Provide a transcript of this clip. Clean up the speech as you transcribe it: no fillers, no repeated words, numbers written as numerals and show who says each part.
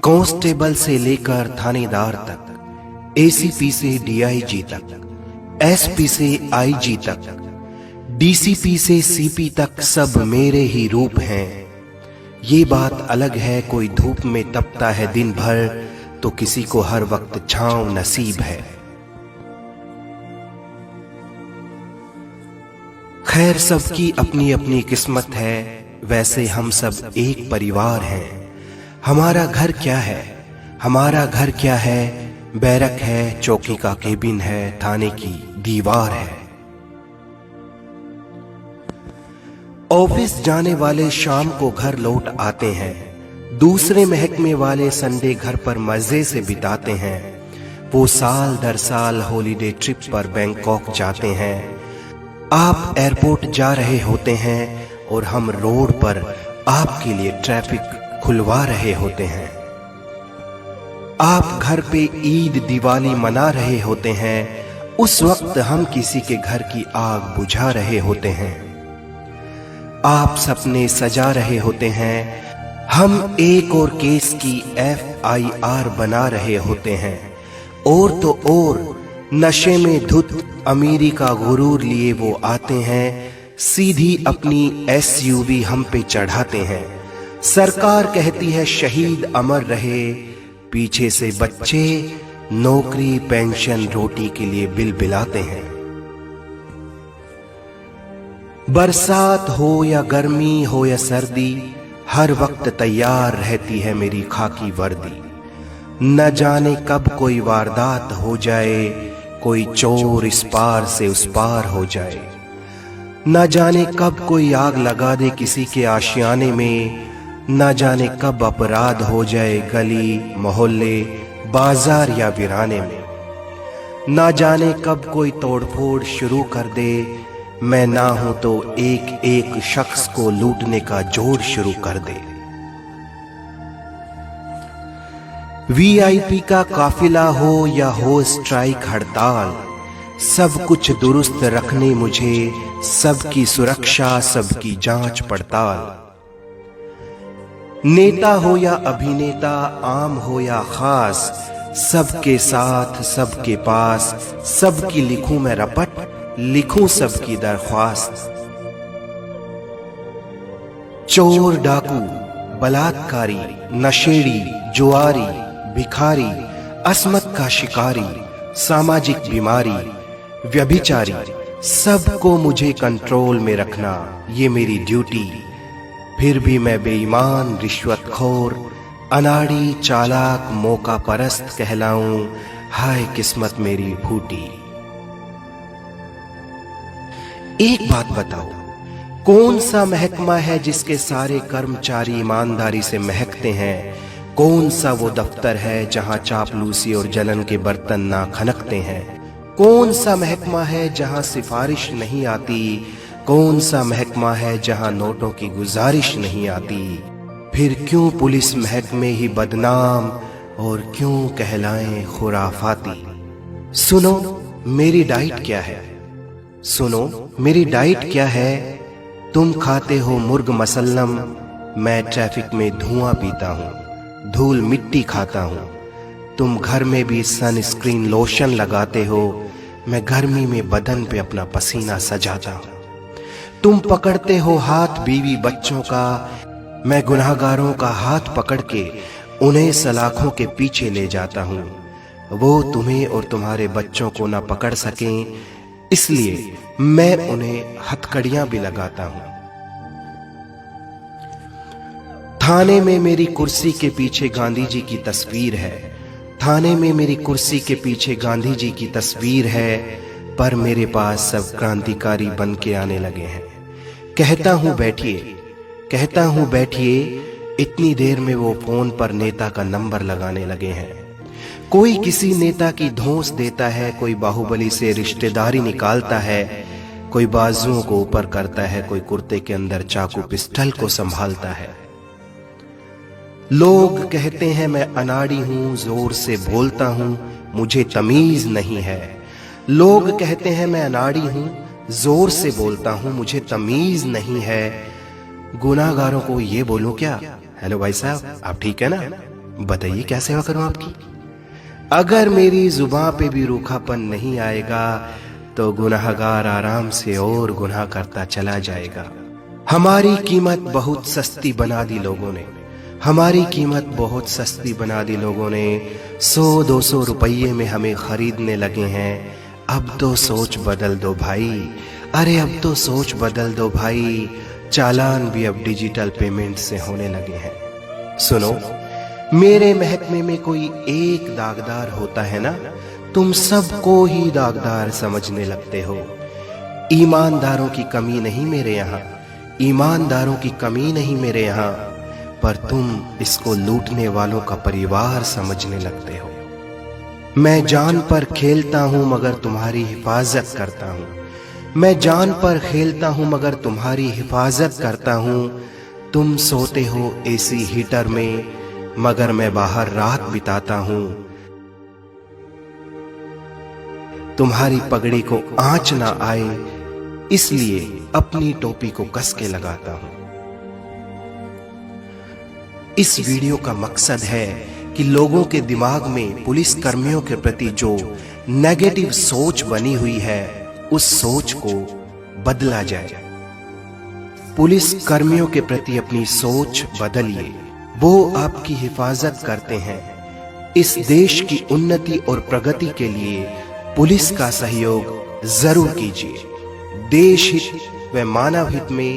Speaker 1: Constable से लेकर थानेदार तक, एसीपी से डीआईजी तक, एसपी से आईजी तक, डीसीपी से सीपी तक सब मेरे ही रूप हैं। ये बात अलग है कोई धूप में तपता है दिन भर, तो किसी को हर वक्त छांव नसीब है। खैर सबकी अपनी अपनी किस्मत है, वैसे हम सब एक परिवार हैं। हमारा घर क्या है, हमारा घर क्या है, बैरक है, चौकी का केबिन है, थाने की दीवार है। ऑफिस जाने वाले शाम को घर लौट आते हैं, दूसरे महकमे वाले संडे घर पर मजे से बिताते हैं। वो साल दर साल हॉलीडे ट्रिप पर बैंकॉक जाते हैं। आप एयरपोर्ट जा रहे होते हैं और हम रोड पर आपके लिए ट्रैफिक खुलवा रहे होते हैं। आप घर पे ईद दिवाली मना रहे होते हैं, उस वक्त हम किसी के घर की आग बुझा रहे होते हैं। आप सपने सजा रहे होते हैं, हम एक और केस की FIR बना रहे होते हैं। और तो और नशे में धुत अमीरी का गुरूर लिए वो आते हैं, सीधी अपनी SUV हम पे चढ़ाते हैं। सरकार कहती है शहीद अमर रहे, पीछे से बच्चे नौकरी पेंशन रोटी के लिए बिलबिलाते हैं। बरसात हो या गर्मी हो या सर्दी, हर वक्त तैयार रहती है मेरी खाकी वर्दी। न जाने कब कोई वारदात हो जाए, कोई चोर इस पार से उस पार हो जाए। न जाने कब कोई आग लगा दे किसी के आशियाने में, न जाने कब अपराध हो जाए गली मोहल्ले बाजार या वीराने में। न जाने कब कोई तोड़फोड़ शुरू कर दे, मैं ना हूं तो एक एक शख्स को लूटने का जोड़ शुरू कर दे। VIP का काफिला हो या हो स्ट्राइक हड़ताल, सब कुछ दुरुस्त रखने मुझे, सबकी सुरक्षा सबकी जांच पड़ताल। नेता हो या अभिनेता, आम हो या खास, सबके साथ सबके पास, सबकी लिखूं मैं रपट, लिखूं सबकी दरख्वास्त। चोर डाकू बलात्कारी नशेड़ी जुआरी भिखारी अस्मत का शिकारी सामाजिक बीमारी व्यभिचारी, सबको मुझे कंट्रोल में रखना ये मेरी ड्यूटी। फिर भी मैं बेईमान रिश्वतखोर अनाड़ी चालाक मौका परस्त कहलाऊं, हाय किस्मत मेरी फूटी। एक बात बताओ, कौन सा महकमा है जिसके सारे कर्मचारी ईमानदारी से महकते हैं? कौन सा वो दफ्तर है जहां चापलूसी और जलन के बर्तन ना खनकते हैं? कौन सा महकमा है जहां सिफारिश नहीं आती? कौन सा महकमा है जहां नोटों की गुजारिश नहीं आती? फिर क्यों पुलिस महकमे ही बदनाम और क्यों कहलाएं खुराफाती? सुनो मेरी डाइट क्या है, सुनो मेरी डाइट क्या है। तुम खाते हो मुर्ग मसल्लम, मैं ट्रैफिक में धुआं पीता हूँ, धूल मिट्टी खाता हूँ। तुम घर में भी सनस्क्रीन लोशन लगाते हो, मैं गर्मी में बदन पे अपना पसीना सजाता हूँ। तुम पकड़ते हो हाथ बीवी बच्चों का, मैं गुनाहगारों का हाथ पकड़ के उन्हें सलाखों के पीछे ले जाता हूँ। वो तुम्हें और तुम्हारे बच्चों को ना पकड़ सकें, इसलिए मैं उन्हें हथकड़ियां भी लगाता हूँ। थाने में मेरी कुर्सी के पीछे गांधी जी की तस्वीर है, थाने में मेरी कुर्सी के पीछे गांधी जी की तस्वीर है, पर मेरे पास सब क्रांतिकारी बन के आने लगे हैं। कहता हूं बैठिए, कहता हूं बैठिए, इतनी देर में वो फोन पर नेता का नंबर लगाने लगे हैं। कोई किसी नेता की धौंस देता है, कोई बाहुबली से रिश्तेदारी निकालता है, कोई बाजुओं को ऊपर करता है, कोई कुर्ते के अंदर चाकू पिस्टल को संभालता है। लोग कहते हैं मैं अनाड़ी हूं, जोर से बोलता हूं, मुझे तमीज नहीं है। लोग कहते हैं मैं अनाड़ी हूं, जोर से बोलता हूं, मुझे तमीज नहीं है। गुनाहगारों को ये बोलूं क्या, हेलो भाई साहब आप ठीक है ना? बताइए क्या सेवा करूं आपकी? अगर मेरी जुबान पे भी रूखापन नहीं आएगा तो गुनाहगार आराम से और गुनाह करता चला जाएगा। हमारी कीमत बहुत सस्ती बना दी लोगों ने, हमारी कीमत बहुत सस्ती बना दी लोगों ने। 100-200 रुपये में हमें खरीदने लगे हैं। अब तो सोच बदल दो भाई, अरे अब तो सोच बदल दो भाई। चालान भी अब डिजिटल पेमेंट से होने लगे हैं। सुनो, मेरे महकमे में कोई एक दागदार होता है ना, तुम सबको ही दागदार समझने लगते हो। ईमानदारों की कमी नहीं मेरे यहाँ, ईमानदारों की कमी नहीं मेरे यहाँ, पर तुम इसको लूटने वालों का परिवार समझने लगते हो। मैं जान पर खेलता हूं मगर तुम्हारी हिफाजत करता हूं, मैं जान पर खेलता हूं मगर तुम्हारी हिफाजत करता हूं। तुम सोते हो एसी हीटर में मगर मैं बाहर रात बिताता हूं। तुम्हारी पगड़ी को आंच ना आए इसलिए अपनी टोपी को कस के लगाता हूं। इस वीडियो का मकसद है कि लोगों के दिमाग में पुलिस कर्मियों के प्रति जो नेगेटिव सोच बनी हुई है उस सोच को बदला जाए। पुलिस कर्मियों के प्रति अपनी सोच बदलिए, वो आपकी हिफाजत करते हैं। इस देश की उन्नति और प्रगति के लिए पुलिस का सहयोग जरूर कीजिए। देश हित व मानव हित में